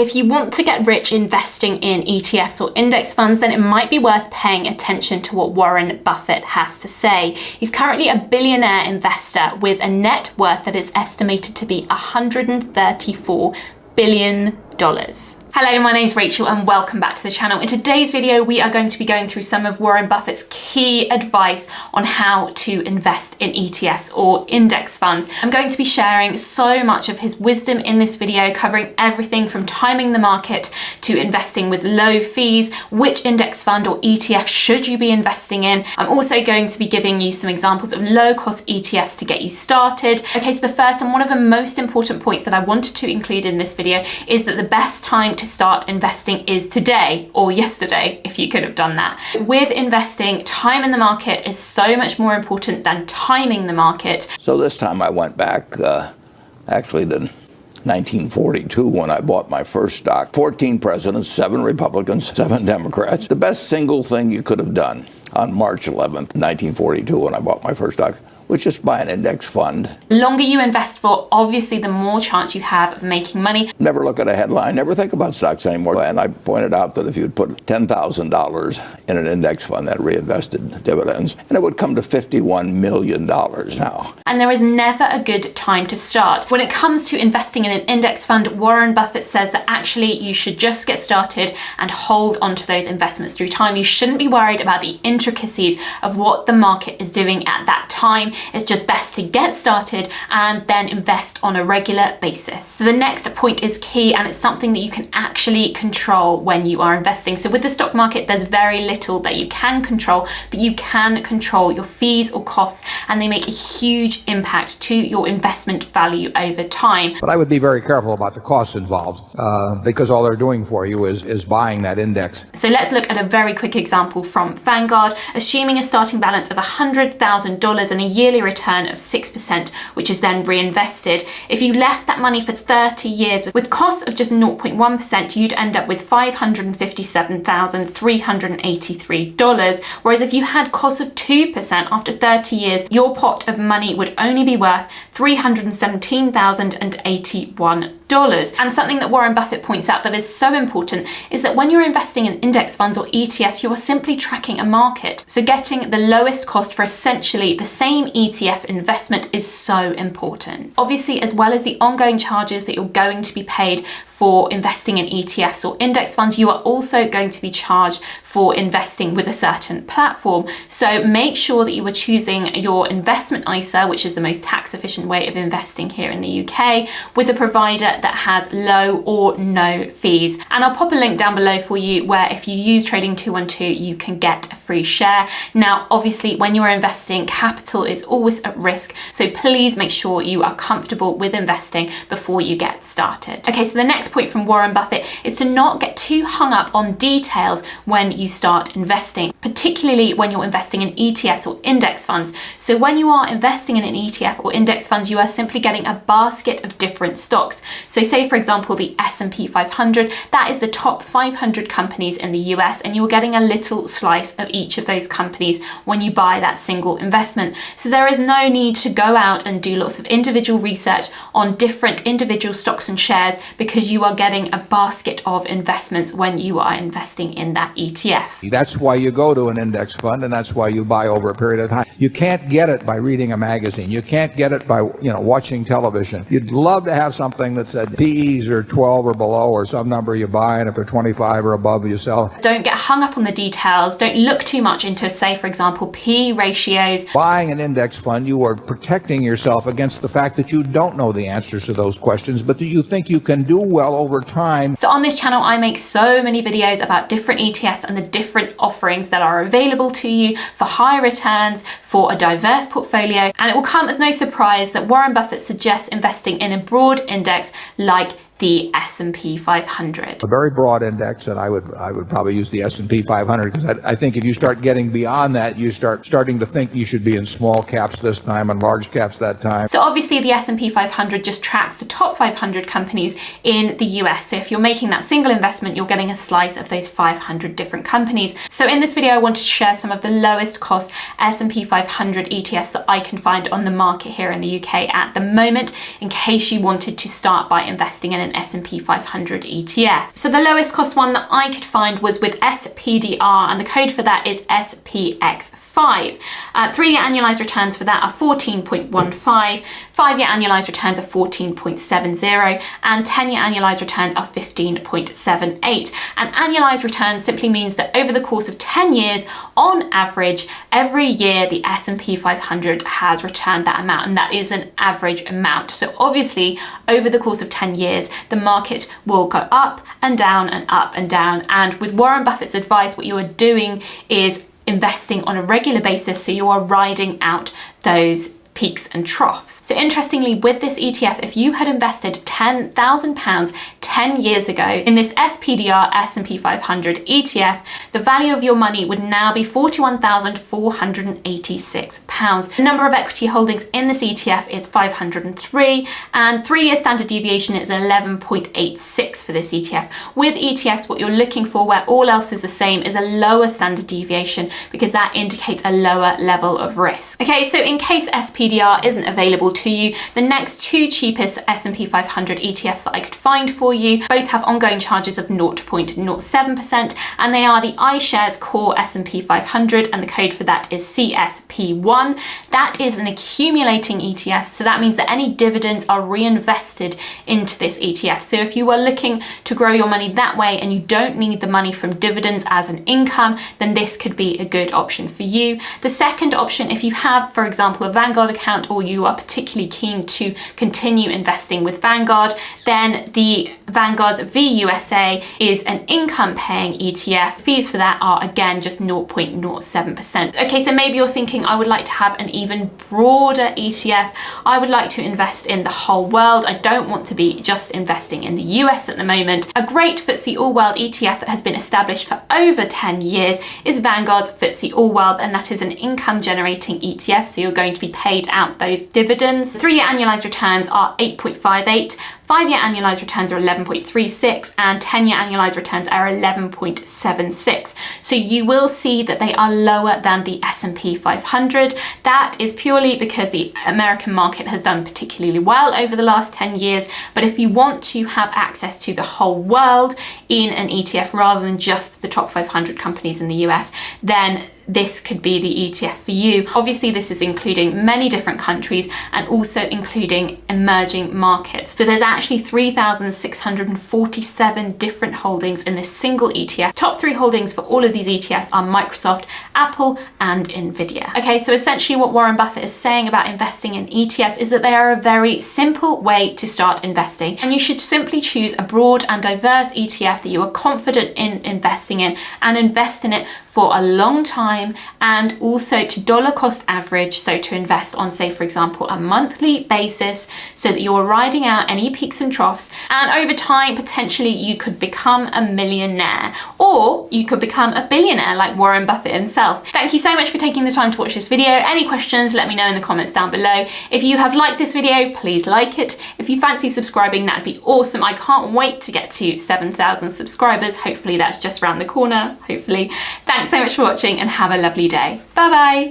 If you want to get rich investing in ETFs or index funds, then it might be worth paying attention to what Warren Buffett has to say. He's currently a billionaire investor with a net worth that is estimated to be $134 billion. Hello, my name's Rachel and welcome back to the channel. In today's video, we are going to be going through some of Warren Buffett's key advice on how to invest in ETFs or index funds. I'm going to be sharing so much of his wisdom in this video, covering everything from timing the market to investing with low fees, which index fund or ETF should you be investing in. I'm also going to be giving you some examples of low-cost ETFs to get you started. Okay, so the first and one of the most important points that I wanted to include in this video is that the best time to start investing is today or yesterday, if you could have done that. With investing, time in the market is so much more important than timing the market. So this time I went back actually to 1942 when I bought my first stock. 14 presidents, 7 Republicans, 7 Democrats. The best single thing you could have done on March 11th, 1942 when I bought my first stock was just buy an index fund. The longer you invest for, obviously, the more chance you have of making money. Never look at a headline, never think about stocks anymore. And I pointed out that if you'd put $10,000 in an index fund that reinvested dividends, and it would come to $51 million now. And there is never a good time to start. When it comes to investing in an index fund, Warren Buffett says that actually you should just get started and hold onto those investments through time. You shouldn't be worried about the intricacies of what the market is doing at that time. It's just best to get started and then invest on a regular basis. So the next point is key, and it's something that you can actually control when you are investing. So with the stock market, there's very little that you can control, but you can control your fees or costs, and they make a huge impact to your investment value over time. But I would be very careful about the costs involved because all they're doing for you is buying that index. So let's look at a very quick example from Vanguard. Assuming a starting balance of $100,000 and a yearly return of 6%, which is then reinvested. If you left that money for 30 years with costs of just 0.1%, you'd end up with $557,383. Whereas if you had costs of 2% after 30 years, your pot of money would only be worth $317,081. And something that Warren Buffett points out that is so important is that when you're investing in index funds or ETFs, you are simply tracking a market. So getting the lowest cost for essentially the same ETF investment is so important. Obviously, as well as the ongoing charges that you're going to be paid for investing in ETFs or index funds, you are also going to be charged for investing with a certain platform. So make sure that you are choosing your investment ISA, which is the most tax efficient way of investing here in the UK, with a provider that has low or no fees. And I'll pop a link down below for you where if you use Trading 212, you can get a free share. Now, obviously, when you're investing, capital is always at risk. So please make sure you are comfortable with investing before you get started. Okay, so the next point from Warren Buffett is to not get too hung up on details when you start investing, particularly when you're investing in ETFs or index funds. So when you are investing in an ETF or index funds, you are simply getting a basket of different stocks. So say, for example, the S&P 500, that is the top 500 companies in the US, and you're getting a little slice of each of those companies when you buy that single investment. So there is no need to go out and do lots of individual research on different individual stocks and shares because you are getting a basket of investments when you are investing in that ETF. That's why you go to an index fund, and that's why you buy over a period of time. You can't get it by reading a magazine. You can't get it by watching television. You'd love to have something that said PEs are 12 or below or some number you buy, and if they're 25 or above, you sell. Don't get hung up on the details. Don't look too much into, say, for example, PE ratios. Buying an index fund, you are protecting yourself against the fact that you don't know the answers to those questions, but that you think you can do well over time. So on this channel, I make so many videos about different ETFs and the different offerings that are available to you for high returns, for a diverse portfolio. And it will come as no surprise that Warren Buffett suggests investing in a broad index like the S&P 500. A very broad index, and I would probably use the S&P 500 because I think if you start getting beyond that, you starting to think you should be in small caps this time and large caps that time. So obviously the S&P 500 just tracks the top 500 companies in the US. So if you're making that single investment, you're getting a slice of those 500 different companies. So in this video, I wanted to share some of the lowest cost S&P 500 ETFs that I can find on the market here in the UK at the moment, in case you wanted to start by investing in an an S&P 500 ETF. So the lowest cost one that I could find was with SPDR, and the code for that is SPX5. 3-year annualized returns for that are 14.15, 5-year annualized returns are 14.70, and 10-year annualized returns are 15.78. And annualized returns simply means that over the course of 10 years, on average, every year the S&P 500 has returned that amount, and that is an average amount. So obviously, over the course of 10 years, the market will go up and down and up and down. And with Warren Buffett's advice, what you are doing is investing on a regular basis, so you are riding out those peaks and troughs. So interestingly, with this ETF, if you had invested £10,000 10 years ago in this SPDR S&P 500 ETF, the value of your money would now be £41,486. The number of equity holdings in this ETF is 503, and 3-year standard deviation is 11.86 for this ETF. With ETFs, what you're looking for, where all else is the same, is a lower standard deviation, because that indicates a lower level of risk. Okay, so in case SPDR isn't available to you, the next 2 cheapest S&P 500 ETFs that I could find for you both have ongoing charges of 0.07%, and they are the iShares Core S&P 500, and the code for that is CSP1. That is an accumulating ETF, so that means that any dividends are reinvested into this ETF. So if you were looking to grow your money that way and you don't need the money from dividends as an income, then this could be a good option for you. The second option, if you have, for example, a Vanguard account, or you are particularly keen to continue investing with Vanguard, then the Vanguard's VUSA is an income paying ETF. Fees for that are again just 0.07%. Okay, so maybe you're thinking, I would like to have an even broader ETF. I would like to invest in the whole world. I don't want to be just investing in the US at the moment. A great FTSE All World ETF that has been established for over 10 years is Vanguard's FTSE All World, and that is an income generating ETF, so you're going to be paid out those dividends. 3-year annualized returns are 8.58, 5-year annualized returns are 11.36, and 10-year annualized returns are 11.76. So you will see that they are lower than the S&P 500. That is purely because the American market has done particularly well over the last 10 years. But if you want to have access to the whole world in an ETF rather than just the top 500 companies in the US, then this could be the ETF for you. Obviously, this is including many different countries and also including emerging markets. So there's actually 3,647 different holdings in this single ETF. Top 3 holdings for all of these ETFs are Microsoft, Apple, and Nvidia. Okay, so essentially what Warren Buffett is saying about investing in ETFs is that they are a very simple way to start investing, and you should simply choose a broad and diverse ETF that you are confident in investing in, and invest in it for a long time, and also to dollar cost average, so to invest on, say, for example, a monthly basis, so that you're riding out any peaks and troughs, and over time potentially you could become a millionaire, or you could become a billionaire like Warren Buffett himself. Thank you so much for taking the time to watch this video. Any questions, let me know in the comments down below. If you have liked this video, please like it. If you fancy subscribing, that'd be awesome. I can't wait to get to 7,000 subscribers. Hopefully that's just around the corner, hopefully. Thanks so much for watching, and have a lovely day. Bye bye.